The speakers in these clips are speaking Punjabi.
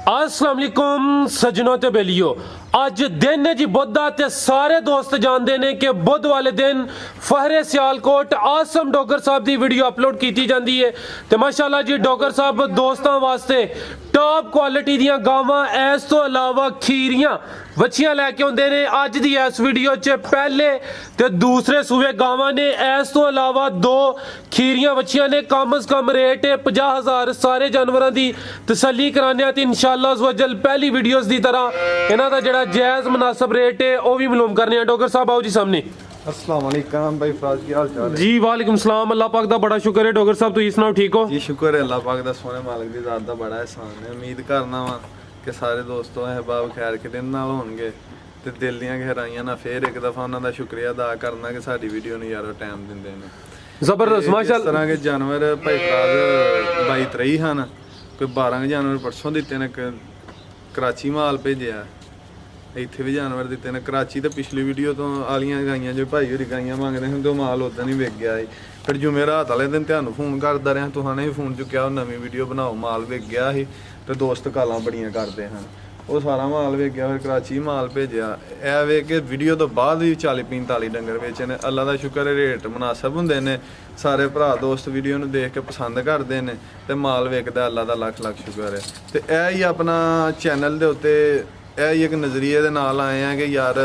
अस्सलाम वालेकुम सजनों ते बेलियो अज दिन है जी बुध ते सारे दोस्त जानते हैं कि बुध वाले दिन फहरे सियालकोट आसम डोगर साहब की वीडियो अपलोड की जाती है तो माशाल्लाह जी डोगर साहब दोस्तों वास्ते टॉप क्वालिटी दियां गावां इस तो अलावा खीरियां वछियां लैके आउंदे ने अज दी इस वीडियो च पहले ते दूसरे सूबे गावां ने इस तो अलावा दो खीरियां वछियां ने कम से कम रेट है 50,000 सारे जानवरों की तसल्ली कराने ते इंशाअल्लाह अज़्वजल पहली वीडियोस की तरह इन्हां दा जेड़ा जायज़ मुनासिब रेट है वह भी मालूम करने डोगर साहब आओ जी सामने। अस्सलाम वालेकुम भाई फराज की हाल चाल है जी वालेकुम सलाम अल्लाह पाक दा बड़ा शुक्र है डोगर साहब तुसीं सुनाओ ठीक हो जी शुक्र है अल्लाह पाक दा सोने मालिक दी ज़ात दा बड़ा एहसान है उम्मीद करना वा कि सारे दोस्तों अहबाब खैर के दिन नाल होणगे ते दिल दीयां गहराइयां नाल फिर एक दफ़ा उन्हां दा शुक्रिया अदा करना कि साडी वीडियो नूं यारो टाइम दिंदे ने जबरदस्त माशाल्लाह। इस तरह के जानवर भाई फराज 22-23 हन कोई 12 जानवर परसों दित्ते ने कराची माल भेजिया ਇੱਥੇ ਵੀ ਜਾਨਵਰ ਦਿੱਤੇ ਨੇ ਕਰਾਚੀ ਤੇ ਪਿਛਲੀ ਵੀਡੀਓ ਤੋਂ ਆਲੀਆਂ ਗਾਈਆਂ ਜੋ ਭਾਈ ਹੋਰੀ ਗਾਈਆਂ ਮੰਗਦੇ ਹੁੰਦੇ ਉਹ ਮਾਲ ਉਦਾਂ ਨਹੀਂ ਵਿਕ ਗਿਆ ਸੀ ਫਿਰ ਜੁਮੇਰਾਤ ਵਾਲੇ ਦਿਨ ਤੁਹਾਨੂੰ ਫੋਨ ਕਰਦਾ ਰਿਹਾ ਤੁਹਾਨੇ ਵੀ ਫੋਨ ਚੁੱਕਿਆ ਉਹ ਨਵੀਂ ਵੀਡੀਓ ਬਣਾਓ ਮਾਲ ਵਿਕ ਗਿਆ ਸੀ ਤੇ ਦੋਸਤ ਕਾਲਾਂ ਬੜੀਆਂ ਕਰਦੇ ਹਨ ਉਹ ਸਾਰਾ ਮਾਲ ਵਿਕ ਗਿਆ ਫਿਰ ਕਰਾਚੀ ਮਾਲ ਭੇਜਿਆ ਇਹ ਵੇ ਕਿ ਵੀਡੀਓ ਤੋਂ ਬਾਅਦ ਵੀ 40-45 ਡੰਗਰ ਵੇਚੇ ਨੇ ਅੱਲਾ ਦਾ ਸ਼ੁਕਰ ਹੈ ਰੇਟ ਮੁਨਾਸਬ ਹੁੰਦੇ ਨੇ ਸਾਰੇ ਭਰਾ ਦੋਸਤ ਵੀਡੀਓ ਨੂੰ ਦੇਖ ਕੇ ਪਸੰਦ ਕਰਦੇ ਨੇ ਤੇ ਮਾਲ ਵਿਕਦਾ ਅੱਲਾ ਦਾ ਲੱਖ ਲੱਖ ਸ਼ੁਕਰ ਹੈ ਤੇ ਇਹ ਹੀ ਆਪਣਾ ਚੈਨਲ ਦੇ ਉੱਤੇ ਇਹ ਇੱਕ ਨਜ਼ਰੀਏ ਦੇ ਨਾਲ ਆਏ ਆ ਕਿ ਯਾਰ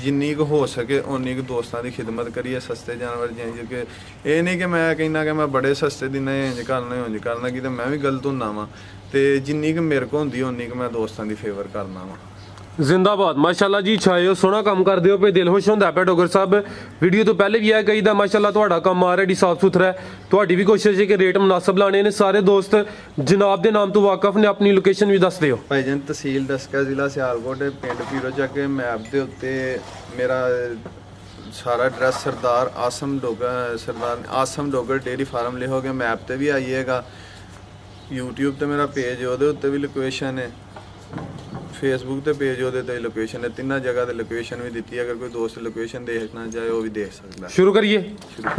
ਜਿੰਨੀ ਕੁ ਹੋ ਸਕੇ ਉਨੀ ਕੁ ਦੋਸਤਾਂ ਦੀ ਖਿਦਮਤ ਕਰੀਏ ਸਸਤੇ ਜਾਨਵਰ ਜਿਵੇਂ ਕਿ ਇਹ ਨਹੀਂ ਕਿ ਮੈਂ ਕਹਿੰਦਾ ਕਿ ਮੈਂ ਬੜੇ ਸਸਤੇ ਦਿਨੇ ਇੰਜ ਕਰਨਾ ਕਿ ਤੇ ਮੈਂ ਵੀ ਗਲਤ ਹੁੰਦਾ ਵਾਂ ਤੇ ਜਿੰਨੀ ਕੁ ਮੇਰੇ ਕੋਲ ਹੁੰਦੀ ਉਨੀ ਕੁ ਮੈਂ ਦੋਸਤਾਂ ਦੀ ਫੇਵਰ ਕਰਨਾ ਵਾਂ। जिंदाबाद माशाल्लाह जी छाए सोना काम कर दिओ पे दिल खुश होंदा पे डोगर साहब वीडियो तो पहले भी है कही दा माशाल्लाह तुहाडा काम ऑलरेडी साफ सुथरा है तुहाडी भी कोशिश है कि रेट मुनासिब लाने ने सारे दोस्त जनाब दे नाम तो वाकफ ने अपनी लोकेशन भी दस दिओ। ਭਾਈਜਾਨ ਤਹਿਸੀਲ ਦਸਕਾ ਜ਼ਿਲ੍ਹਾ ਸਿਆਲਕੋਟ ਪਿੰਡ ਪੀਰੋ ਚੱਕ ਮੈਪ ਦੇ ਉੱਤੇ ਮੇਰਾ ਸਾਰਾ ਐਡਰੈਸ ਸਰਦਾਰ awesome Dogar dairy farm ਲਿਖੋਗੇ map ਤੇ ਵੀ ਆਈਏਗਾ YouTube ਤੇ ਮੇਰਾ ਪੇਜ ਉਹਦੇ ਉੱਤੇ ਵੀ ਲੋਕੇਸ਼ਨ ਹੈ फेसबुक ਤੇ ਪੇਜ ਉਹਦੇ ਤੇ ਲੋਕੇਸ਼ਨ ਹੈ ਤਿੰਨਾਂ ਜਗ੍ਹਾ ਤੇ ਲੋਕੇਸ਼ਨ ਵੀ ਦਿੱਤੀ ਹੈ अगर कोई दोस्त लोकेशन देखना चाहे वो भी देख सकता है। शुरू करिए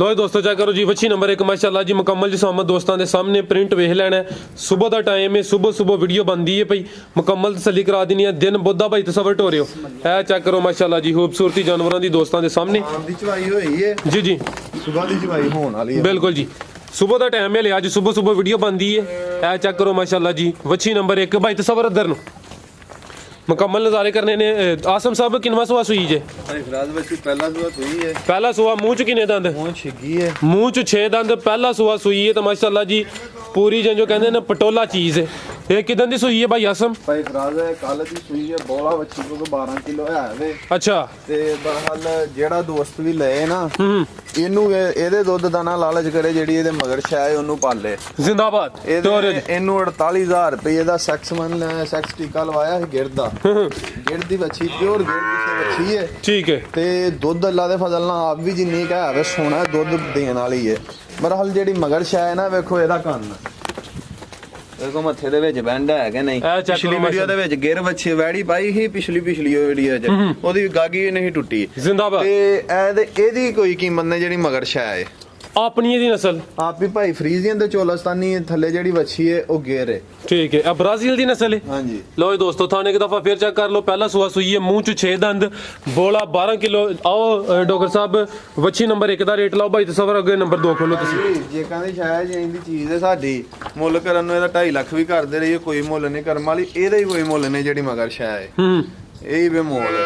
लो जी दोस्तों चेक करो जी वच्छी नंबर 1 माशाल्लाह जी मुकम्मल जिसामत दोस्तों के सामने प्रिंट वेख लेना है सुबह का टाइम है सुबह वीडियो बनती है भाई मुकम्मल तसल्ली करा देनी है दिन बुधा भाई तसवर ढो रहे हो है चेक करो माशाल्लाह जी खूबसूरती जानवरों की दोस्तों के सामने ਦੀ ਚਵਾਈ ਹੋਈ ਹੈ जी जी ਸਵੇਰ ਦੀ ਚਵਾਈ ਹੋਣ ਵਾਲੀ ਹੈ बिल्कुल जी सुबह का टाइम है अज सुबह वीडियो बनती है है चेक करो माशाल्लाह जी वच्छी नंबर 1 भाई तसवर अदर मुकम्मल नज़ारे करने ने आसम साहब किनवा सुहा सुई जे ਭਾਈ ਫਰਾਜ਼ ਬੱਚੀ ਪਹਿਲਾ ਸੁਆ ਸੂਈ ਹੈ पहला सुहा मुंह च किन्ने दंद ਹੁਣ ਛਿੱਗੀ ਹੈ मुंह च 6 दंद पहला सुहा सुई है तो माशाल्लाह जी पूरी जो कहते हैं ना पटोला चीज़ है ये किदन दी सुई है भाई आसम ਭਾਈ ਫਰਾਜ਼ ਕੱਲ ਦੀ ਸੂਈ ਹੈ ਬੋਲਾ ਬੱਚੀ ਕੋਲ 12 ਕਿਲੋ ਹੈ ਵੇ अच्छा ਤੇ ਬਹਰਹਾਲ ਜਿਹੜਾ ਦੋਸਤ ਵੀ ਲਏ ਨਾ ਇਹਨੂੰ ਇਹਦੇ ਦੁੱਧ ਦਾ ਨਾ ਲਾਲਚ ਕਰੇ ਜਿਹੜੀ ਇਹਦੇ ਮਗਰ ਸ਼ਾਇ ਉਹਨੂੰ ਪਾਲੇ जिंदाबाद ਇਹਨੂੰ 48000 ਰੁਪਏ ਦਾ ਸੈਕਸ ਟੀਕਾ ਲਵਾਇਆ ਸੀ ਗਿਰਦਾ ਗਿਰਦ ਦੀ ਬੱਚੀ ਪਿਓਰ ਗਿਰਦ ਦੀ ਬੱਚੀ ਹੈ ठीक है ਤੇ ਦੁੱਧ ਅੱਲਾ ਦੇ ਫਜ਼ਲ ਨਾਲ ਆਪ ਵੀ ਜਿੰਨੀ ਕਾ ਹੈ ਸੋਹਣਾ ਦੁੱਧ ਦੇਣ ਵਾਲੀ ਹੈ ਬਹਰਹਾਲ ਜਿਹੜੀ ਮਗਰ ਸ਼ਾਇ ਨਾ ਵੇਖੋ ਇਹਦਾ ਕੰਨ ਦੇਖੋ ਮੱਥੇ ਦੇ ਵਿੱਚ ਬੈਂਡ ਹੈ ਕਿ ਨਹੀਂ ਪਿਛਲੀ ਵੀਡੀਓ ਦੇ ਵਿੱਚ ਗਿਰ ਬੱਚੀ ਵੈੜੀ ਪਾਈ ਸੀ ਪਿਛਲੀ ਵੀਡੀਓ 'ਚ ਉਹਦੀ ਗਾਗੀ ਨਹੀਂ ਟੁੱਟੀ जिंदाबाद ਤੇ ਇਹਦੀ ਕੋਈ ਕੀਮਤ ਨਹੀਂ ਜਿਹੜੀ ਮਗਰ ਸ਼ਾਇ ਹੈ अपनी दी नस्ल ਆਪ ਵੀ ਭਾਈ ਫਰੀਜ਼ੀਅਨ ਤੇ ਚੋਲਸਤਾਨੀ ਥੱਲੇ ਜਿਹੜੀ ਵੱਛੀ ਹੈ ਉਹ ਗੇਰ ਹੈ ठीक है अब ब्राजील दी नस्ल है ਹਾਂਜੀ लो जी दोस्तों थाने एक दफा फिर चेक कर लो पहला सुहा सुई है मुंह च 6 दंद बोला 12 किलो आओ डॉक्टर साहब वच्छी नंबर 1 ਦਾ ਰੇਟ ਲਾਓ ਭਾਈ ਤਸਵਰ ਅੱਗੇ ਨੰਬਰ 2 ਖੋਲੋ ਤੁਸੀਂ ਜੇ ਕਹਿੰਦੇ ਸ਼ਾਇਦ ਜੇ ਇਹਦੀ ਚੀਜ਼ ਹੈ ਸਾਡੀ ਮੁੱਲ ਕਰਨ ਨੂੰ ਇਹਦਾ 2.5 ਲੱਖ ਵੀ ਕਰਦੇ ਰਹੀਏ ਕੋਈ ਮੁੱਲ ਨਹੀਂ ਕਰਮ ਵਾਲੀ ਇਹਦਾ ਹੀ ਕੋਈ ਮੁੱਲ ਨਹੀਂ ਜਿਹੜੀ ਮਗਰ ਸ਼ਾਇਦ ਇਹ ਹੀ ਬੇਮੋਲ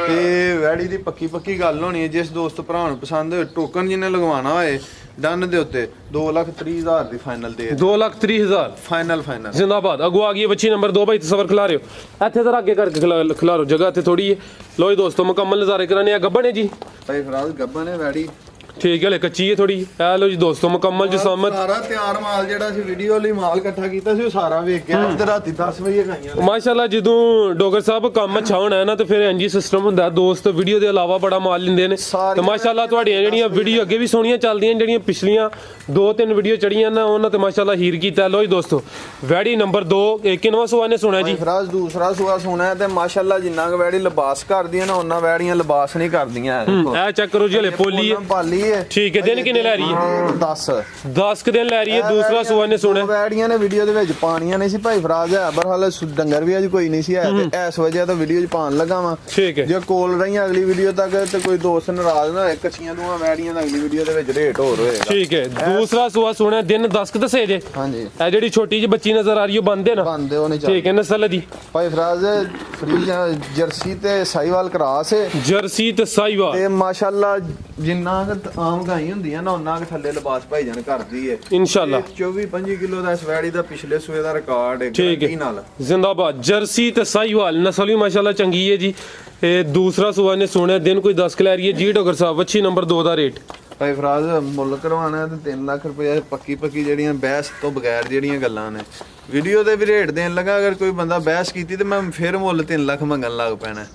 ਤੇ ਵੈੜੀ ਦੀ ਪੱਕੀ ਗੱਲ ਹੋਣੀ ਹੈ ਜਿਸ ਦੋਸਤ ਭਰਾ ਨੂੰ ਪਸੰਦ ਹੋਏ ਟੋਕਨ ਜਿਹਨੇ ਲਗਵਾਉਣਾ ਹੋਏ ਡਨ ਦੇ ਉੱਤੇ 2,30,000 ਦੀ ਫਾਈਨਲ ਦੇ 2,30,000 ਫਾਈਨਲ जिंदाबाद अगो आ गई बच्ची नंबर 2 भाई तस्वर खिला रहे हो इतने जरा आगे करके खिला रहे जगह इतने थोड़ी है लो जी दोस्तों मुकम्मल नज़ारे कराने गब्बन है जी ਭਾਈ ਫਰਾਜ਼ ਗੱਬਨ ਹੈ ਵੈੜੀ ठीक है कच्ची है थोड़ी है लो जी दोस्तों मुकम्मल जिसामत ਸਾਰਾ ਤਿਆਰ ਮਾਲ ਜਿਹੜਾ ਸੀ ਵੀਡੀਓ ਲਈ ਮਾਲ ਇਕੱਠਾ ਕੀਤਾ ਸੀ ਉਹ ਸਾਰਾ ਵੇਖ ਗਿਆ ਤੇ ਰਾਤੀ 10 ਵਜੇ ਗਾਈਆਂ माशाल्लाह ਜਦੋਂ ਡੋਗਰ ਸਾਹਿਬ ਕੰਮ ਅੱਛਾ ਹੋਣਾ ਹੈ ਨਾ ਤੇ ਫਿਰ ਇੰਜੀ ਸਿਸਟਮ ਹੁੰਦਾ ਦੋਸਤ ਵੀਡੀਓ ਦੇ ਇਲਾਵਾ ਬੜਾ ਮਾਲ ਲੈਂਦੇ ਨੇ ਤੇ ਮਾਸ਼ਾਅੱਲਾ ਤੁਹਾਡੀਆਂ ਜਿਹੜੀਆਂ ਵੀਡੀਓ ਅੱਗੇ ਵੀ ਸੋਹਣੀਆਂ ਚੱਲਦੀਆਂ ਜਿਹੜੀਆਂ ਪਿਛਲੀਆਂ 2-3 ਵੀਡੀਓ ਚੜੀਆਂ ਨਾ ਉਹਨਾਂ ਤੇ ਮਾਸ਼ਾਅੱਲਾ ਹੀਰ ਕੀਤਾ ਲੋ ਜੀ ਦੋਸਤੋ ਵੈੜੀ ਨੰਬਰ 2 ਕਿੰਨਵਾਂ ਸੁਆ ਨੇ ਸੁਣਿਆ ਜੀ ਫਰਾਜ਼ ਦੂਸਰਾ ਸੁਆ ਸੁਣਾ ਤੇ ਮਾਸ਼ਾਅੱਲਾ ਜਿੰਨਾ ਕੁ ਵੈੜੀ ਲਿਬਾਸ ਕਰਦੀਆਂ ਨਾ ਉਹਨਾਂ ਵੈੜੀਆਂ ਲਿਬਾਸ ਨਹੀਂ ਕਰਦੀਆਂ ਇਹ ਚੈੱਕ ਕਰੋ ਜੀ ਹਲੇ ਪੋਲੀ ਹੈ ਪਾਲੀ ਹੈ। ਠੀਕ ਹੈ, ਦਿਨ ਕਿੰਨੇ ਲੈ ਰਹੀ ਹੈ? 10 ਦਿਨ ਲੈ ਰਹੀ ਹੈ। ਦੂਸਰਾ ਸੂਆ ਨੇ ਸੁਣਿਆ ਵੈੜੀਆਂ ਨੇ ਵੀਡੀਓ ਦੇ ਵਿੱਚ ਪਾਣੀਆਂ ਨਹੀਂ ਸੀ ਭਾਈ ਫਰਾਜ਼ ਹੈ, ਪਰ ਹਾਲੇ ਡੰਗਰ ਵੀ ਅੱਜ ਕੋਈ ਨਹੀਂ ਸੀ ਹੈ, ਤੇ ਇਸ ਵਜ੍ਹਾ ਤੋਂ ਵੀਡੀਓ 'ਚ ਪਾਣ ਲੱਗਾ ਵਾਂ। ਠੀਕ ਹੈ, ਜੇ ਕੋਲ ਰਹੀ ਅਗਲੀ ਵੀਡੀਓ ਤੱਕ ਤੇ ਕੋਈ ਦੋਸਤ ਨਾਰਾਜ਼ ਨਾ ਹੋਏ, ਕੱਚੀਆਂ ਦੋਵਾਂ ਵੈੜੀਆਂ ਦਾ ਅਗਲੀ ਵੀਡੀਓ ਦੇ ਵਿੱਚ ਰੇਟ ਹੋਰ ਹੋਏਗਾ। ਠੀਕ ਹੈ। ਦੂਸਰਾ ਸੂਆ ਸੁਣਿਆ, ਦਿਨ 10 ਕ ਦੱਸੇ ਜੇ। ਹਾਂਜੀ, ਇਹ ਜਿਹੜੀ ਛੋਟੀ ਜਿਹੀ ਬੱਚੀ ਨਜ਼ਰ ਆ ਰਹੀ ਉਹ ਬੰਦੇ ਨਾ ਬੰਦੇ ਉਹ ਨਹੀਂ ਠੀਕ ਹੈ। ਨਸਲ ਦੀ ਭਾਈ ਫਰਾਜ਼ ਫਰੀਜ ਜਰਸੀ ਤੇ ਸਾਈਵਾਲ ਕਰਾਸ ਹੈ, ਜਰਸੀ ਤੇ ਸਾਈਵਾਲ ਤੇ ਮਾਸ਼ਾਅੱਲਾ ਜਿੰਨਾ ਕੁ ਆਮ ਗਾਈ ਹੁੰਦੀ ਆ ਨਾ ਉਹਨਾਂ ਕੁ ਥੱਲੇ ਲਿਬਾਸ ਭਾਈਜਾਨ ਕਰਦੀ ਹੈ ਇਨਸ਼ਾਅੱਲਾ। 24-25 ਕਿਲੋ ਦਾ ਇਸ ਵੈੜੀ ਦਾ ਪਿਛਲੇ ਸੂਏ ਦਾ ਰਿਕਾਰਡ ਹੈ ਠੀਕ ਗਾਰੰਟੀ ਹੈ, ਨਾਲ। ਜ਼ਿੰਦਾਬਾਦ। ਜਰਸੀ ਤੇ ਸਾਈਵਾਲ ਨਸਲ ਵੀ ਮਾਸ਼ਾਅੱਲਾ ਚੰਗੀ ਹੈ ਜੀ। ਇਹ ਦੂਸਰਾ ਸੂਆ ਨੇ ਸੁਣਿਆ, ਦਿਨ ਕੋਈ 10 ਕ ਲੈ ਰਹੀ ਹੈ ਜੀ। ਡਾਕਟਰ ਸਾਹਿਬ ਵੱਛੀ ਨੰਬਰ 2 ਦਾ ਰੇਟ ਭਾਈ ਫਰਾਜ਼ ਮੁੱਲ ਕਰਵਾਉਣਾ ਹੈ ਤੇ 3 ਲੱਖ ਰੁਪਏ ਪੱਕੀ ਜਿਹੜੀਆਂ ਬਹਿਸ ਤੋਂ ਬਗੈਰ ਜਿਹੜੀਆਂ ਗੱਲਾਂ ਨੇ ਵੀਡੀਓ ਦੇ ਵੀ ਰੇਟ ਦੇਣ ਲੱਗਾ। ਅਗਰ ਕੋਈ ਬੰਦਾ ਬਹਿਸ ਕੀਤੀ ਤੇ ਮੈਂ ਫਿਰ ਮੁੱਲ 3 ਲੱਖ ਮੰਗਣ ਲੱਗ ਪੈਣਾ।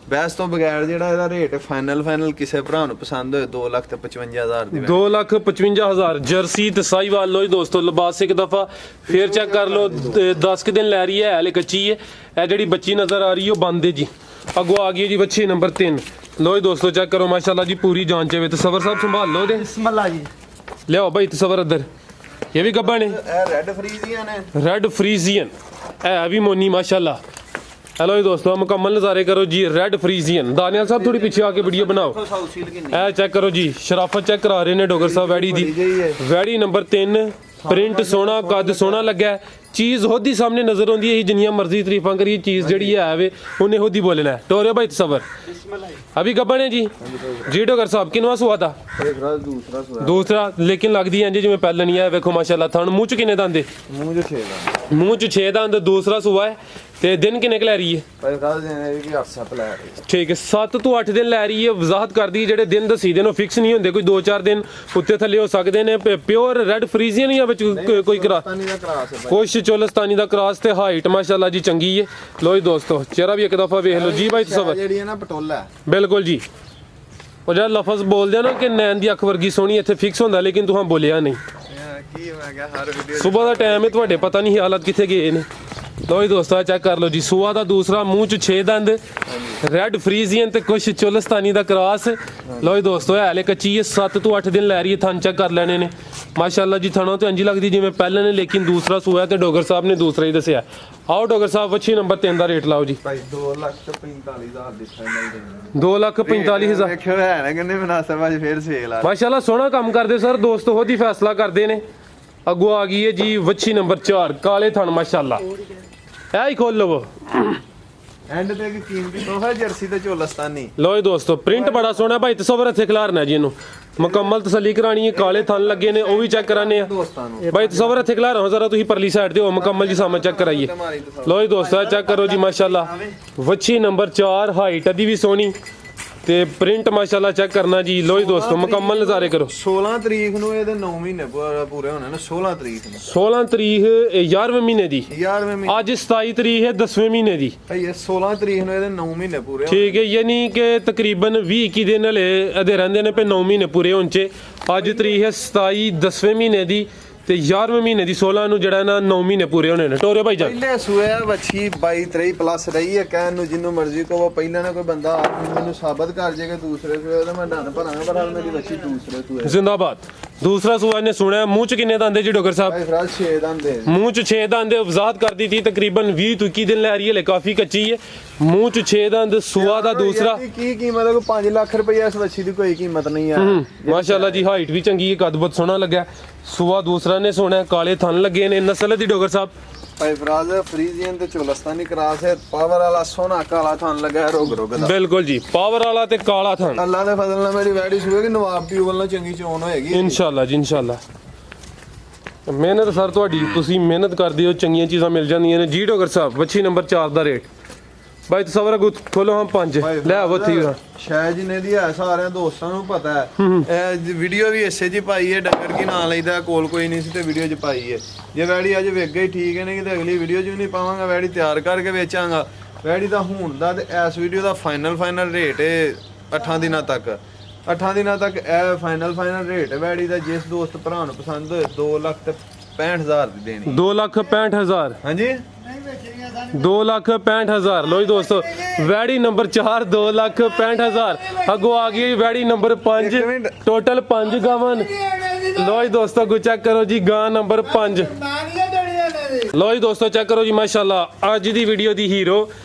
ਬਹਿਸ ਤੋਂ ਬਗੈਰ ਜਿਹੜਾ ਇਹਦਾ ਰੇਟ ਫਾਈਨਲ ਕਿਸੇ ਭਰਾ ਨੂੰ ਪਸੰਦ ਹੋਏ 2,55,000 ਦੀ 2,55,000 ਜਰਸੀ ਤੇ ਸਾਈਵਾਲ। ਲੋ ਜੀ ਦੋਸਤੋ, ਲਿਬਾਸ ਇੱਕ ਦਫਾ ਫੇਰ ਚੈੱਕ ਕਰ ਲਓ। 10 ਕ ਦਿਨ ਲੈ ਰਹੀ ਹੈ, ਹਲੇ ਕੱਚੀ ਹੈ। ਇਹ ਜਿਹੜੀ ਬੱਚੀ ਨਜ਼ਰ ਆ ਰਹੀ ਹੈ ਉਹ ਬੰਦ ਹੈ ਜੀ। ਅੱਗੋਂ ਆ ਗਈ ਹੈ ਜੀ ਵੱਛੀ ਨੰਬਰ 3। ਲੋ ਜੀ ਦੋਸਤੋ, ਚੈੱਕ ਕਰੋ ਮਾਸ਼ਾਅੱਲਾ ਜੀ, ਪੂਰੀ ਜਾਂਚ ਹੈ। ਤਸਵਰ ਸਾਹਿਬ ਸੰਭਾਲ ਲਓ ਦੇ। ਬਿਸਮਿਲ੍ਲਾ ਜੀ, ਲਿਆਓ ਭਾਈ ਤਸਵਰ ਇੱਧਰ। ਇਹ ਵੀ ਗੱਬਾਂ ਨੇ, ਇਹ ਰੈੱਡ ਫਰੀਜ਼ੀਆਂ ਨੇ, ਰੈੱਡ ਫਰੀਜ਼ੀਅਨ। ਇਹ ਵੀ ਮੋਨੀ ਮਾਸ਼ਾਅੱਲਾ। हेलो जी दोस्तों, मुकम्मल नज़ारे करो जी। Red Friesian. दानियाल साहब थोड़ी पीछे आके वीडियो बनाओ। ए चेक करो जी, शराफत चेक करा रहे ने डॉक्टर साहब वैड़ी दी। वैड़ी नंबर 3, प्रिंट सोना, कद सोना लगा है। चीज़ होदी सामने नजर आती है। जिन्नियां मर्जी तरीफा करिए, चीज़ जड़ी है वे उन्हें होदी बोलना है। टोरे भाई तसवर अभी गब्बन है जी। जी डॉक्टर साहब किनवा सुआ था? दूसरा, लेकिन लगती है जी जिवें पहले नहीं है। वेखो माशाअल्लाह, थन मूँह च किन्ने दंद? मूँह च 6 दंद। दूसरा सुआ है ਤੇ ਦਿਨ ਕਿੰਨੇ ਕ ਲੈ ਰਹੀ ਹੈ? ਭਾਈ ਫਰਾਜ਼ ਇਹ ਵੀ 8-7 ਲੈ ਰਹੀ ਹੈ। ਠੀਕ ਹੈ, 7 ਤੋਂ 8 ਦਿਨ ਲੈ ਰਹੀ ਹੈ। ਵਜ਼ਾਹਤ ਕਰਦੀ ਜਿਹੜੇ ਦਿਨ ਦਸੀ ਦੇ ਨੇ ਫਿਕਸ ਨਹੀਂ ਹੁੰਦੇ, ਕੋਈ 2-4 ਦਿਨ ਉੱਤੇ ਥੱਲੇ ਹੋ ਸਕਦੇ ਨੇ। ਪਿਓਰ ਰੈਡ ਫਰੀਜ਼ੀਅਨ ਜਾਂ ਵਿੱਚ ਕੋਈ ਕੁਛ ਚੋਲਸਤਾਨੀ ਦਾ ਕ੍ਰਾਸ ਤੇ ਹਾਈਟ ਮਾਸ਼ਾਅੱਲਾ ਜੀ ਚੰਗੀ ਹੈ। ਲੋ ਜੀ ਦੋਸਤੋ, ਚਿਹਰਾ ਵੀ ਇੱਕ ਦਫਾ ਵੇਖ ਲਓ ਜੀ। ਭਾਈ ਤਸਵਰ ਜਿਹੜੀ ਹੈ ਨਾ ਪਟੋਲਾ ਬਿਲਕੁਲ ਜੀ। ਉਹ ਜਿਹੜਾ ਲਫ਼ਜ਼ ਬੋਲਦੇ ਆ ਨਾ ਕਿ ਨੈਣ ਦੀ ਅੱਖ ਵਰਗੀ ਸੋਹਣੀ, ਇੱਥੇ ਫਿਕਸ ਹੁੰਦਾ, ਲੇਕਿਨ ਤੁਸੀਂ ਬੋਲਿਆ ਨਹੀਂ। ਕੀ ਮੈਂ ਕਿਹਾ ਹਰ ਵੀਡੀਓ ਸਵੇਰ ਦਾ ਟਾਈਮ ਹੈ, ਤੁਹਾਡੇ ਪਤਾ ਨਹੀਂ ਹਾਲਤ ਕਿੱਥੇ ਗਏ ਨੇ। ਲੋ ਜੀ ਦੋਸਤੋ, ਚੈੱਕ ਕਰ ਲਓ ਜੀ। ਸੂਆ ਦਾ ਦੂਸਰਾ, ਮੂੰਹ ਚ 6 ਦੰਦ, ਰੈਡ ਫਰੀਜ਼ੀਅਨ ਤੇ ਕੁਛ ਚੋਲਸਤਾਨੀ ਦਾ ਕ੍ਰਾਸ। ਲੋ ਜੀ ਦੋਸਤੋ, ਇਹ ਹਲੇ ਕੱਚੀ ਹੈ। 7 ਤੋਂ 8 ਦਿਨ ਲੈ ਰਹੀ ਹੈ। ਥਣ ਚੈੱਕ ਕਰ ਲੈਣੇ ਨੇ ਮਾਸ਼ਾਅੱਲਾ ਜੀ। ਥਣੋਂ ਤੇ ਇੰਜ ਲੱਗਦੀ ਜਿਵੇਂ ਪਹਿਲੇ ਨੇ, ਲੇਕਿਨ ਦੂਸਰਾ ਸੂਆ ਤੇ ਡਾਕਟਰ ਸਾਹਿਬ ਨੇ ਦੂਸਰਾ ਹੀ ਦੱਸਿਆ। ਆਓ ਡਾਕਟਰ ਸਾਹਿਬ, ਵੱਛੀ ਨੰਬਰ 3 ਦਾ ਰੇਟ ਲਾਓ ਜੀ। ਭਾਈ 2,45,000 ਦੀ ਫਾਈਨਲ ਦੇ 2,45,000 ਦੇਖਿਓ ਹੈ ਨਾ ਕਿੰਨੇ ਮਨਾਸਬ ਅੱਜ ਫੇਰ ਸੇਲ ਆ। ਮਾਸ਼ਾਅੱਲਾ ਸੋਹਣਾ ਕੰਮ ਕਰਦੇ ਸਰ ਦੋਸਤੋ, ਖੁਦ ਹੀ ਫੈਸਲਾ ਕਰਦੇ ਨੇ। ਅੱਗੋਂ ਆ ਗਈ ਹੈ ਜੀ ਵੱਛੀ ਨੰਬਰ 4, ਕਾਲੇ ਥਣ ਮਾਸ਼ਾਅੱਲਾ। ਇਹ ਹੀ ਖੋਲ ਲਵੋ। ਐਂਡ ਤੇ ਇੱਕ ਕੀਮਤੀ ਤੋਹਫਾ ਜਰਸੀ ਤੇ ਚੋਲਸਤਾਨੀ। ਲੋ ਜੀ ਦੋਸਤੋ, ਪ੍ਰਿੰਟ ਬੜਾ ਸੋਹਣਾ ਭਾਈ। ਤਸਵਰ ਇੱਥੇ ਖਿਲਾਰਨਾ ਜੀ ਇਹਨੂੰ। ਮੁਕੰਮਲ ਤਸੱਲੀ ਕਰਾਣੀ ਹੈ। ਕਾਲੇ ਥਣ ਲੱਗੇ ਨੇ, ਉਹ ਵੀ ਚੈੱਕ ਕਰਾਣੇ ਆ ਦੋਸਤਾਂ ਨੂੰ। ਭਾਈ ਤਸਵਰ ਇੱਥੇ ਖਿਲਾਰੋ ਜ਼ਰਾ, ਤੁਸੀਂ ਪਰਲੀ ਸਾਈਡ ਤੇ ਹੋ। ਮੁਕੰਮਲ ਜੀ ਸਾਹਮਣੇ ਚੈੱਕ ਕਰਾਈਏ। ਲੋ ਜੀ ਦੋਸਤੋ, ਚੈੱਕ ਕਰੋ ਜੀ ਮਾਸ਼ਾਅੱਲਾ। ਵੱਛੀ ਨੰਬਰ 4, ਹਾਈਟ ਦੀ ਵੀ ਸੋਹਣੀ ਤੇ ਪ੍ਰਿੰਟ ਮਾਸ਼ਾਅੱਲਾ ਚੈੱਕ ਕਰਨਾ ਜੀ। ਲੋ ਜੀ ਦੋਸਤੋ, ਮੁਕੰਮਲ ਨਜ਼ਾਰੇ ਕਰੋ। 16 ਤਰੀਕ ਨੂੰ ਇਹਦੇ 9 ਮਹੀਨੇ ਪੂਰੇ ਹੋਣੇ ਨੇ। 16 ਤਰੀਕ ਨੂੰ 16 ਤਰੀਕ 11ਵੇਂ ਮਹੀਨੇ ਦੀ। 11ਵੇਂ ਮਹੀਨੇ ਅੱਜ 27 ਤਰੀਕ ਹੈ 10ਵੇਂ ਮਹੀਨੇ ਦੀ। ਭਾਈ ਇਹ 16 ਤਰੀਕ ਨੂੰ ਇਹਦੇ 9 ਮਹੀਨੇ ਪੂਰੇ ਹੋਣੇ। ਠੀਕ ਹੈ, ਯਾਨੀ ਕਿ ਤਕਰੀਬਨ 20-21 ਦਿਨ ਹਲੇ ਇਹਦੇ ਰਹਿੰਦੇ ਨੇ ਪਏ 9 ਮਹੀਨੇ ਪੂਰੇ ਹੋਣ 'ਚ। ਅੱਜ ਤਰੀਕ ਹੈ 27 10ਵੇਂ ਮਹੀਨੇ ਦੀ ਤੇ 11ਵੇਂ ਮਹੀਨੇ ਦੀ 16 ਨੂੰ ਜਿਹੜਾ ਨਾ 9 ਮਹੀਨੇ ਪੂਰੇ ਹੋਣੇ ਨੇ। ਟੋਰੇ ਭਾਈ ਜਾਨ ਪਹਿਲੇ ਸੂਏ ਵੱਛੀ 22-23 ਪਲੱਸ ਰਹੀ ਹੈ। ਕਹਿਣ ਨੂੰ ਜਿੰਨੂੰ ਮਰਜ਼ੀ ਕਹੋ, ਪਹਿਲਾਂ ਨਾ ਕੋਈ ਬੰਦਾ ਮੈਨੂੰ ਸਾਬਤ ਕਰ ਜੇਗਾ ਦੂਸਰੇ ਸੂਏ ਦਾ ਮੈਂ ਡੰਨ ਭਰਾਂਗਾ, ਪਰ ਹਾਲ ਮੇਰੀ ਵੱਛੀ ਦੂਸਰੇ ਸੂਏ। ਜ਼ਿੰਦਾਬਾਦ। ਦੂਸਰਾ ਸੂਆ ਨੇ ਸੁਣਿਆ। ਮੂੰਹ 'ਚ ਕਿੰਨੇ ਦੰਦੇ ਜੀ ਡਾਕਟਰ ਸਾਹਿਬ? ਭਾਈ ਫਰਾਜ਼ 6 ਦੰਦ ਦੇ। ਮੂੰਹ 'ਚ 6 ਦੰਦ ਵਜ਼ਾਹਤ ਕਰਦੀ ਥੀ ਤਕਰੀਬਨ 20 ਤੋਂ 21 ਦਿਨ ਲੈ ਰਹੀ ਹੈ, ਕਾਫੀ ਕੱਚੀ ਹੈ। ਮੂੰਹ 'ਚ 6 ਦੰਦ। ਸੂਆ ਦਾ ਦੂਸਰਾ ਕੀ ਕੀਮਤ ਹੈ? ਕੋਈ 5 ਲੱਖ ਰੁਪਏ ਇਸ ਵੱਛੀ ਦੀ ਕੋਈ ਕੀਮਤ ਨਹੀਂ ਆ। ਮਾਸ਼ਾਅੱਲਾ ਜੀ, ਹਾਈਟ ਵੀ ਚੰਗੀ ਹੈ, ਕੱਦ ਬਹੁਤ ਸੋਹਣਾ ਲੱਗਾ। ਸੂਆ ਦੂਸਰਾ ਨੇ ਸੋਹਣਾ, ਕਾਲੇ ਥਣ ਲੱਗੇ ਨੇ। ਨਸਲ ਦੀ ਡਾਕਟਰ ਸਾਹਿਬ ਭਾਈ ਫਰਾਜ਼ ਫਰੀਜ਼ੀਅਨ ਤੇ ਚੋਲਸਤਾਨੀ ਕ੍ਰਾਸ ਹੈ। ਪਾਵਰ ਵਾਲਾ ਸੋਹਣਾ ਕਾਲਾ ਥਣ ਲੱਗਾ ਹੈ, ਰੋਗ ਦਾ। ਬਿਲਕੁਲ ਜੀ, ਪਾਵਰ ਵਾਲਾ ਤੇ ਕਾਲਾ ਥਣ। ਅੱਲਾ ਦੇ ਫਜ਼ਲ ਨਾਲ ਮੇਰੀ ਵੈੜੀ ਸੂਏਗੀ, ਨਵਾਬ ਦੀ ਵੱਲੋਂ ਚੰਗੀ ਚੋਣ ਹੋਏਗੀ ਇਨਸ਼ਾਅੱਲਾ ਜੀ, ਇਨਸ਼ਾਅੱਲਾ। ਮਿਹਨਤ ਸਰ ਤੁਹਾਡੀ, ਤੁਸੀਂ ਮਿਹਨਤ ਕਰਦੇ ਹੋ, ਚੰਗੀਆਂ ਚੀਜ਼ਾਂ ਮਿਲ ਜਾਂਦੀਆਂ ਨੇ ਜੀ। ਡਾਕਟਰ ਸਾਹਿਬ ਵੱਛੀ ਨੰਬਰ 4 ਦਾ ਰੇਟ ਭਾਈ ਤਸਵਰ ਖੋਲੋ। ਹਾਂ 5 ਲੈ ਆਵੋ ਥੀ ਸ਼ਾਇਦ ਜਿੰਨੇ ਦੀ ਹੈ ਸਾਰਿਆਂ ਦੋਸਤਾਂ ਨੂੰ ਪਤਾ ਹੈ। ਇਹ ਵੀਡੀਓ ਵੀ ਇਸੇ ਜੀ ਪਾਈ ਹੈ। ਡੰਗਰ ਕੀ ਨਾਂ ਲਈਦਾ, ਕੋਲ ਕੋਈ ਨਹੀਂ ਸੀ ਤੇ ਵੀਡੀਓ 'ਚ ਪਾਈ ਹੈ। ਜੇ ਵੈੜੀ ਅੱਜ ਵੇਖ ਗਈ ਠੀਕ ਹੈ, ਨਹੀਂ ਤੇ ਅਗਲੀ ਵੀਡੀਓ 'ਚ ਵੀ ਨਹੀਂ ਪਾਵਾਂਗਾ। ਵੈੜੀ ਤਿਆਰ ਕਰਕੇ ਵੇਚਾਂਗਾ। ਵੈੜੀ ਦਾ ਹੁਣ ਦਾ ਤੇ ਇਸ ਵੀਡੀਓ ਦਾ ਫਾਈਨਲ ਰੇਟ ਹੈ 8 ਦਿਨਾਂ ਤੱਕ। 8 ਦਿਨਾਂ ਤੱਕ ਇਹ ਫਾਈਨਲ ਰੇਟ ਹੈ ਵੈੜੀ ਦਾ। ਜਿਸ ਦੋਸਤ ਭਰਾ ਨੂੰ ਪਸੰਦ ਹੋਏ 2,65,000 ਦੀ ਦੇਣੀ। 2,65,000 ਹਾਂਜੀ 2,65,000। लो जी दोस्तों वैड़ी नंबर 4 2,65,000। अगो आ गई वैड़ी नंबर 5 टोटल 5 गावन। लो जी दोस्तों को चेक करो जी गां नंबर 5। लो जी दोस्तों चेक करो जी माशाल्लाह अज दी वीडियो दी हीरो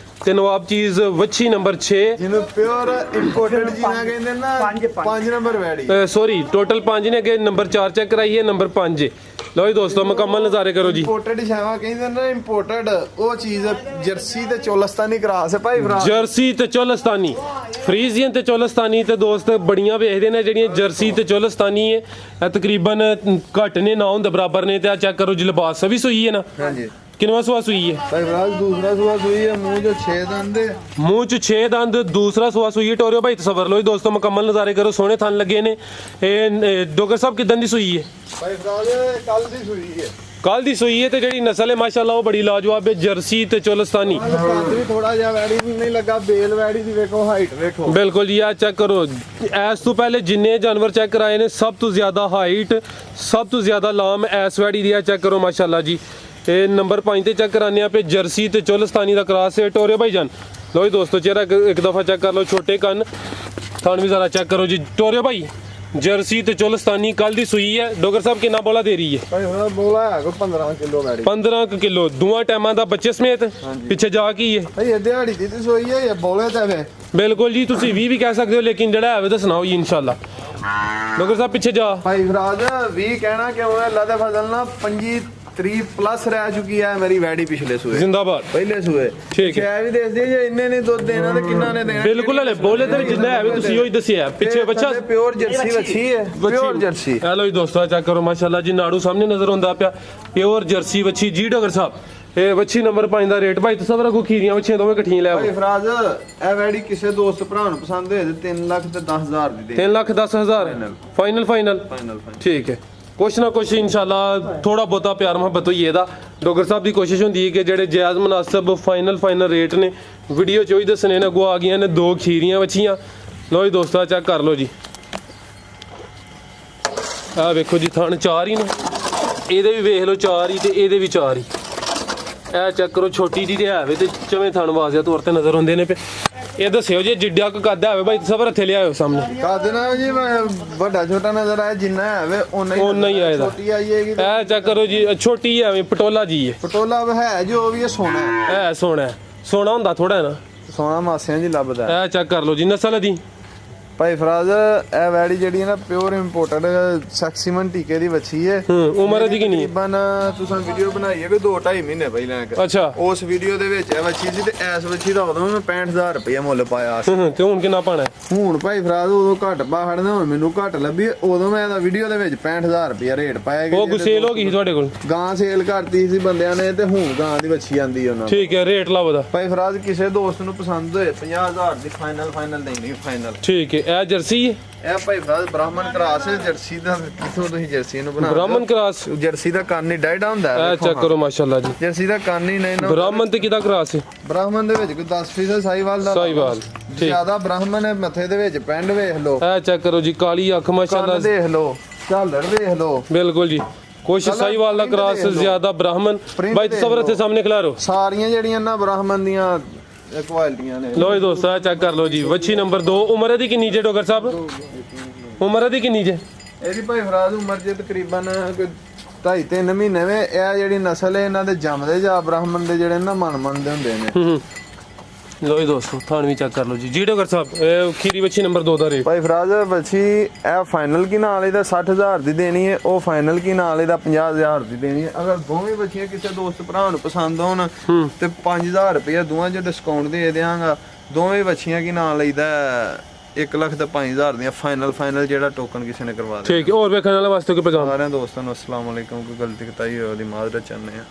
ਤੇ ਨਵਾਬ ਚੀਜ਼ ਵੱਛੀ ਨੰਬਰ 6 ਜਿਹਨੂੰ ਪਿਓਰ ਇੰਪੋਰਟਡ ਜੀਨਾ ਕਹਿੰਦੇ ਨਾ 5 ਨੰਬਰ ਵੈੜੀ ਸੌਰੀ ਟੋਟਲ 5 ਨੇ ਅੱਗੇ ਨੰਬਰ 4 ਚੈੱਕ ਕਰਾਈਏ ਨੰਬਰ 5 ਲਓ ਜੀ ਦੋਸਤੋ ਮੁਕੰਮਲ ਨਜ਼ਾਰੇ ਕਰੋ ਜੀ ਇੰਪੋਰਟਡ ਸ਼ਾਵਾ ਕਹਿੰਦੇ ਨਾ ਇੰਪੋਰਟਡ ਉਹ ਚੀਜ਼ ਜਰਸੀ ਤੇ ਚੋਲਸਤਾਨੀ ਕਰਾਸ ਹੈ ਭਾਈ ਭਰਾ ਜਰਸੀ ਤੇ ਚੋਲਸਤਾਨੀ ਫਰੀਜ਼ੀਅਨ ਤੇ ਚੋਲਸਤਾਨੀ ਤੇ ਦੋਸਤ ਬੜੀਆਂ ਵੇਖਦੇ ਨੇ ਜਿਹੜੀਆਂ ਜਰਸੀ ਤੇ ਚੋਲਸਤਾਨੀ ਹੈ ਇਹ ਤਕਰੀਬਨ ਘੱਟ ਨੇ ਨਾ ਹੁੰਦੇ ਬਰਾਬਰ ਨੇ ਤੇ ਆ ਚੈੱਕ ਕਰੋ ਜੀ ਲਿਬਾਸ ਵੀ ਸੋਈ ਹੈ ਨਾ ਹਾਂਜੀ किनवा सुहा सुई है भाई राज दूसरा सुहा सुई है मुंह जो 6 दंद है मुंह च 6 दंद दूसरा सुहा सुई है टोरियो भाई तसव्वुर लो दोस्तों मुकम्मल नज़ारे करो सोने थन लगे ने डोगर साहब किदन दी सुई है भाई राज कल दी सुई है कल दी सुई है ते जेड़ी नस्ल है माशाल्लाह वो बड़ी लाजवाब है जर्सी ते चोलस्तानी भी थोड़ा जा वैड़ी भी नहीं लगा बेल वैड़ी दी देखो हाइट देखो बिल्कुल जी आ चेक करो इस तो पहले जिन्ने जानवर चेक कराए ने सब तो ज्यादा हाइट सब तो ज्यादा लाम इस वैड़ी दी चेक करो माशाल्लाह जी ਇਹ ਨੰਬਰ 5 ਤੇ ਚੈੱਕ ਕਰਾਨੇ ਆ ਪੇ ਜਰਸੀ ਤੇ ਚੋਲਸਤਾਨੀ ਦਾ ਕਰਾਸ ਹੈ ਟੋਰਿਓ ਭਾਈ ਜਾਨ ਲੋ ਜੀ ਦੋਸਤੋ ਚਿਹਰਾ ਇੱਕ ਦਫਾ ਚੈੱਕ ਕਰ ਲਓ ਛੋਟੇ ਕੰਨ ਥਣ ਵੀ ਜ਼ਰਾ ਚੈੱਕ ਕਰੋ ਜੀ ਟੋਰਿਓ ਭਾਈ ਜਰਸੀ ਤੇ ਚੋਲਸਤਾਨੀ ਕੱਲ ਦੀ ਸੂਈ ਹੈ ਡੋਗਰ ਸਾਹਿਬ ਕਿੰਨਾ ਬੋਲਾ ਦੇ ਰਹੀ ਹੈ ਭਾਈ ਹੁਣ ਬੋਲਾ ਹੈ ਕੋਈ 15 ਕਿਲੋ ਵੈੜੀ 15 ਕਿਲੋ ਦੋਵਾਂ ਟਾਈਮਾਂ ਦਾ ਬੱਚੇ ਸਮੇਤ ਪਿੱਛੇ ਜਾ ਕੀ ਹੈ ਭਾਈ ਇਹ ਦਿਹਾੜੀ ਦੀ ਤੇ ਸੋਈ ਹੈ ਇਹ ਬੋਲੇ ਤੇ ਵੇ ਬਿਲਕੁਲ ਜੀ ਤੁਸੀਂ 20 ਵੀ ਕਹਿ ਸਕਦੇ ਹੋ ਲੇਕਿਨ ਜਿਹੜਾ ਹੈ ਤਾਂ ਸੁਣਾਓ ਜੀ ਇਨਸ਼ਾਅੱਲਾ ਡੋਗਰ ਸਾਹਿਬ ਪਿੱਛੇ ਜਾ ਭਾਈ ਫਰਾਜ਼ 20 ਕਹਿਣਾ ਕਿਉਂ ਹੈ ਅੱਲਾ ਦੇ ਫਜ਼ਲ ਨਾਲ 25 प्लस रह चुकी है मेरी वैडी पिछले सूए जिंदाबाद पहले सूए ठीक है भी दस दी जे इन्ने नहीं दुध देना ते किन्ना ने देना बिल्कुल हले बोले ते जिन्ना है ਤੁਸੀਂ ਉਹੀ ਦੱਸਿਆ ਪਿੱਛੇ ਬੱਚਾ प्योर जर्सी वच्छी है प्योर जर्सी हेलो जी दोस्तों चेक करो माशाल्लाह जी नाड़ू सामने नजर आंदा पिया प्योर जर्सी वच्छी जी डॉक्टर साहब ਇਹ ਵੱਛੀ ਨੰਬਰ 5 ਦਾ ਰੇਟ ਭਾਈ ਤਸਵਰ ਕੋ ਖੀਰੀਆਂ ਵੱਛੀਆਂ ਦੋਵੇਂ ਇਕੱਠੀਆਂ ਲੈ ਆਓ ਭਾਈ ਫਰਾਜ਼ ਇਹ ਵੈੜੀ ਕਿਸੇ ਦੋਸਤ ਭਰਾ ਨੂੰ ਪਸੰਦ ਹੋਏ ਤੇ 3 ਲੱਖ ਤੇ 10,000 ਦੀ ਦੇ 3,10,000 ਫਾਈਨਲ ਠੀਕ ਹੈ ਕੁਛ ਨਾ ਕੁਛ ਇਨਸ਼ਾਅੱਲਾ ਥੋੜਾ ਬਹੁਤਾ ਪਿਆਰ ਮੁਹੱਬਤ ਹੋਈ ਇਹਦਾ ਡੋਗਰ ਸਾਹਿਬ ਦੀ ਕੋਸ਼ਿਸ਼ ਹੁੰਦੀ ਹੈ ਕਿ ਜਿਹੜੇ ਜਾਇਜ਼ ਮੁਨਾਸਬ ਫਾਈਨਲ ਰੇਟ ਨੇ ਵੀਡੀਓ ਚ ਹੀ ਦੱਸਣੇ ਨੇ ਅੱਗੋਂ ਆ ਗਈਆਂ ਨੇ 2 ਖੀਰੀਆਂ ਵੱਛੀਆਂ ਲੋ ਜੀ ਦੋਸਤੋ ਚੈੱਕ ਕਰ ਲਓ ਜੀ ਆ ਵੇਖੋ ਜੀ ਥਣ 4 ਹੀ ਨੇ ਇਹਦੇ ਵੀ ਵੇਖ ਲਓ 4 ਹੀ ਤੇ ਇਹਦੇ ਵੀ 4 ਹੀ ਇਹ ਚੈੱਕ ਕਰੋ ਛੋਟੀ ਜੀ ਤੇ ਹੈ ਵੇ ਤੇ ਚਵੇਂ ਥਣ ਵਾਜ਼ਿਆ ਤੌਰ ਤੇ ਨਜ਼ਰ ਆਉਂਦੇ ਨੇ ਪਏ ਇਹ ਦੱਸਿਓ ਜੇ ਜਿੱਡਾ ਕੋ ਕੱਦ ਹੋਵੇ ਭਾਈ ਸਬਰ ਇੱਥੇ ਲਿਆਓ ਸਾਹਮਣੇ ਕੱਦ ਨਾ ਜੀ ਵੱਡਾ ਛੋਟਾ ਨਜ਼ਰ ਆਏ ਜਿੰਨਾ ਹੈ ਓਨਾ ਹੀ ਆਏਗਾ ਛੋਟੀ ਆਈਏਗੀ ਇਹ ਚੈੱਕ ਕਰੋ ਜੀ ਛੋਟੀ ਹੈ ਪਟੋਲਾ ਜੀ ਹੈ ਪਟੋਲਾ ਹੈ ਜੋ ਵੀ ਇਹ ਸੋਨਾ ਹੈ ਇਹ ਸੋਨਾ ਹੁੰਦਾ ਥੋੜਾ ਨਾ ਸੋਨਾ ਮਾਸਿਆਂ ਜੀ ਲੱਭਦਾ ਇਹ ਚੈੱਕ ਕਰ ਲਓ ਜੀ ਨਸਲ ਦੀ ਭਾਈ ਫਰਾਜ਼ ਇਹ ਵੈੜੀ ਜਿਹੜੀ ਹੈ ਨਾ ਪਿਓਰ ਇੰਪੋਰਟਡ ਸੈਕਸੀਮਨ ਟੀਕੇ ਦੀ ਵੱਛੀ ਹੈ ਉਮਰ ਦੀ ਕਿੰਨੀ ਹੈ ਤਕਰੀਬਨ ਤੁਸੀਂ ਵੀਡੀਓ ਬਣਾਈ ਹੈ ਕੋਈ 2-2.5 ਮਹੀਨੇ ਪਹਿਲਾਂ ਅੱਛਾ ਉਸ ਵੀਡੀਓ ਦੇ ਵਿੱਚ ਇਹ ਵੱਛੀ ਸੀ ਤੇ ਇਸ ਵੱਛੀ ਦਾ ਉਦੋਂ ਮੈਂ 65,000 ਰੁਪਏ ਮੁੱਲ ਪਾਇਆ ਸੀ ਤੇ ਹੁਣ ਕਿੰਨਾ ਪਾਣਾ ਹੁਣ ਭਾਈ ਫਰਾਜ਼ ਉਦੋਂ ਘੱਟ ਪਾ ਖੜਨਾ ਹੁਣ ਮੈਨੂੰ ਘੱਟ ਲੱਭੀ ਉਦੋਂ ਮੈਂ ਇਹਦਾ ਵੀਡੀਓ ਦੇ ਵਿੱਚ 65,000 ਰੁਪਏ ਰੇਟ ਪਾਇਆ ਗਿਆ ਉਹ ਸੇਲ ਹੋ ਗਈ ਸੀ ਤੁਹਾਡੇ ਕੋਲ ਗਾਂ ਸੇਲ ਕਰਤੀ ਸੀ ਬੰਦਿਆਂ ਨੇ ਤੇ ਹੁਣ ਗਾਂ ਦੀ ਵੱਛੀ ਆਂਦੀ ਉਹਨਾਂ ਠੀਕ ਹੈ ਰੇਟ ਲਾਓ ਦਾ ਭਾਈ ਫਰਾਜ਼ ਕਿਸੇ ਦੋਸਤ ਨੂੰ ਪਸੰਦ ਹੋਏ 50,000 ਦੀ ਫਾਈਨਲ ਨਹੀਂ ਫਾਈਨਲ ਠੀਕ ਹੈ ਇਹ ਜਰਸੀ ਹੈ ਇਹ ਭਾਈ ਫਰਾਜ਼ ਬ੍ਰਾਹਮਣ ਕਰਾਸ ਹੈ ਜਰਸੀ ਦਾ ਕਿਥੋਂ ਤੁਸੀਂ ਜਰਸੀ ਨੂੰ ਬਣਾ ਬ੍ਰਾਹਮਣ ਕਰਾਸ ਜਰਸੀ ਦਾ ਕੰਨ ਹੀ ਡਾਈਡ ਹੁੰਦਾ ਹੈ ਇਹ ਚੈੱਕ ਕਰੋ ਮਾਸ਼ਾਅੱਲਾ ਜੀ ਜਰਸੀ ਦਾ ਕੰਨ ਹੀ ਨਹੀਂ ਬ੍ਰਾਹਮਣ ਤੇ ਕਿਹਦਾ ਕਰਾਸ ਹੈ ਬ੍ਰਾਹਮਣ ਦੇ ਵਿੱਚ ਕੋਈ 10% ਸਾਈਵਾਲ ਦਾ ਸਾਈਵਾਲ ਜਿਆਦਾ ਬ੍ਰਾਹਮਣ ਹੈ ਮੱਥੇ ਦੇ ਵਿੱਚ ਪੈਂਡ ਵੇਖ ਲਓ ਇਹ ਚੈੱਕ ਕਰੋ ਜੀ ਕਾਲੀ ਅੱਖ ਮਾਸ਼ਾਅੱਲਾ ਕੰਨ ਦੇਖ ਲਓ ਝਾਲੜ ਵੇਖ ਲਓ ਬਿਲਕੁਲ ਜੀ ਕੁਛ ਸਾਈਵਾਲ ਦਾ ਕਰਾਸ ਜ਼ਿਆਦਾ ਬ੍ਰਾਹਮਣ ਭਾਈ ਤਸਵਰ ਇੱਥੇ ਸਾਹਮਣੇ ਖਿਲਾ ਰੋ ਸਾਰੀਆਂ ਜਿਹੜੀਆਂ ਨਾ ਬ੍ਰਾਹਮਣ ਦੀਆਂ ਕੁਆਲਿਟੀਆਂ ਨੇ ਲੋ ਜੀ ਦੋਸਤੋ ਚੈੱਕ ਕਰ ਲਓ ਜੀ ਵੱਛੀ ਨੰਬਰ 2 ਉਮਰ ਦੀ ਕਿੰਨੀ ਜੇ ਡੋਗਰ ਸਾਹਿਬ ਉਮਰ ਦੀ ਕਿੰਨੀ ਜੇ ਇਹਦੀ ਭਾਈ ਫਰਾਜ਼ ਉਮਰ ਜੇ ਤਕਰੀਬਨ 2.5-3 ਮਹੀਨੇ ਵੇ ਇਹ ਜਿਹੜੀ ਨਸਲ ਹੈ ਇਹਨਾਂ ਦੇ ਜੰਮਦੇ ਜਾਂ ਬ੍ਰਾਹਮਣ ਦੇ ਜਿਹੜੇ ਨਾ ਮਨ ਦੇ ਹੁੰਦੇ ਨੇ ਲੋ ਜੀ ਦੋਸਤੋ ਥਾਣ ਵੀ ਚੈੱਕ ਕਰ ਲਓ ਜੀ ਜੀ ਡੋਗਰ ਸਾਹਿਬ ਇਹ ਖੀਰੀ ਵੱਛੀ ਨੰਬਰ 2 ਦਾ ਰੇਟ ਭਾਈ ਫਰਾਜ਼ ਵੱਛੀ ਇਹ ਫਾਈਨਲ ਕੀ ਨਾਲ ਇਹਦਾ 60,000 ਦੀ ਦੇਣੀ ਹੈ ਉਹ ਫਾਈਨਲ ਕੀ ਨਾਲ ਇਹਦਾ 50,000 ਦੀ ਦੇਣੀ ਹੈ ਅਗਰ ਦੋਵੇਂ ਵੱਛੀਆਂ ਕਿਸੇ ਦੋਸਤ ਭਰਾ ਨੂੰ ਪਸੰਦ ਹੋਣ ਤੇ 5,000 ਰੁਪਏ ਦੋਵਾਂ 'ਚ ਡਿਸਕਾਊਂਟ ਦੇ ਦਿਆਂਗਾ ਦੋਵੇਂ ਵੱਛੀਆਂ ਕੀ ਨਾਲ ਲਈਦਾ 1 ਲੱਖ ਤੇ 5,000 ਦੀਆਂ ਫਾਈਨਲ ਜਿਹੜਾ ਟੋਕਨ ਕਿਸੇ ਨੇ ਕਰਵਾ ਦੇ ਠੀਕ ਹੈ ਹੋਰ ਵੇਖਣ ਵਾਲੇ ਵਾਸਤੇ ਕੋਈ ਪੈਗਾਮ ਸਾਰਿਆਂ ਦੋਸਤਾਂ ਨੂੰ ਅਸਲਾਮ ਵਾਲੇਕੁਮ ਕੋਈ ਗਲਤੀ ਕਤਾਈ ਹੋਈ ਉਹਦੀ ਮਾਜ਼ਰਤ ਚਾਹੁੰਦੇ ਆ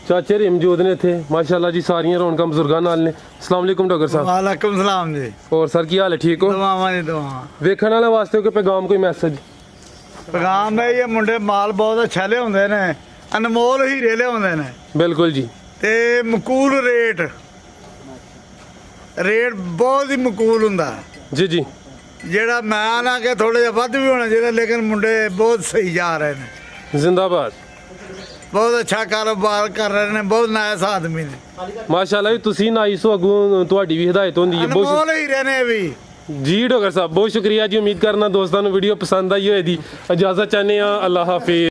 ਚਾਚੇ ਰੇ ਮੌਜੂਦ ਨੇ ਇੱਥੇ ਮਾਸ਼ਾਅੱਲਾ ਜੀ ਸਾਰੀਆਂ ਰੌਣਕਾਂ ਬਜ਼ੁਰਗਾਂ ਨਾਲ ਨੇ ਅਸਲਾਮ ਵਾਲੇਕੁਮ ਡਾਕਟਰ ਸਾਹਿਬ ਵਾਲੇਕੁਮ ਸਲਾਮ ਜੀ ਹੋਰ ਸਰ ਕੀ ਹਾਲ ਹੈ ਠੀਕ ਹੋ ਦੁਆਵਾਂ ਦੀ ਦੁਆਵਾਂ ਵੇਖਣ ਵਾਲੇ ਵਾਸਤੇ ਕੋਈ ਪੈਗਾਮ ਕੋਈ ਮੈਸੇਜ ਪੈਗਾਮ ਹੈ ਇਹ ਮੁੰਡੇ ਮਾਲ ਬਹੁਤ ਅੱਛਾ ਲਿਆਉਂਦੇ ਨੇ ਅਨਮੋਲ ਹੀਰੇ ਲਿਆਉਂਦੇ ਨੇ ਬਿਲਕੁਲ ਜੀ ਤੇ ਮਕੂਲ ਰੇਟ ਬਹੁਤ ਹੀ ਮਕੂਲ ਹੁੰਦਾ ਜੀ ਜਿਹੜਾ ਮੈਂ ਨਾ ਕਿ ਥੋੜਾ ਜਿਹਾ ਵੱਧ ਵੀ ਹੋਣਾ ਚਾਹੀਦਾ ਲੇਕਿਨ ਮੁੰਡੇ ਬਹੁਤ ਸਹੀ ਜਾ ਰਹੇ ਨੇ ਜ਼ਿੰਦਾਬਾਦ ਬਹੁਤ ਅੱਛਾ ਕਾਰੋਬਾਰ ਕਰ ਰਹੇ ਨੇ, ਬਹੁਤ ਨਾਇਸ ਆਦਮੀ ਨੇ, ਮਾਸ਼ਾਅੱਲਾ ਜੀ ਤੁਸੀਂ ਨਾਈਸ ਹੋ, ਅੱਗੋਂ ਤੁਹਾਡੀ ਵੀ ਹਦਾਇਤ ਹੁੰਦੀ ਹੈ ਬਹੁਤ ਅਨਮੋਲ ਹੀਰੇ ਨੇ ਵੀ। ਜੀ ਡਾਕਟਰ ਸਾਹਿਬ ਬਹੁਤ ਸ਼ੁਕਰੀਆ ਜੀ। ਉਮੀਦ ਕਰਨਾ ਦੋਸਤਾਂ ਨੂੰ ਵੀਡੀਓ ਪਸੰਦ ਆਈ ਹੋਏਗੀ। ਇਜਾਜ਼ਤ ਚਾਹੁੰਦੇ ਆ, ਅੱਲਾ ਹਾਫਿਜ਼।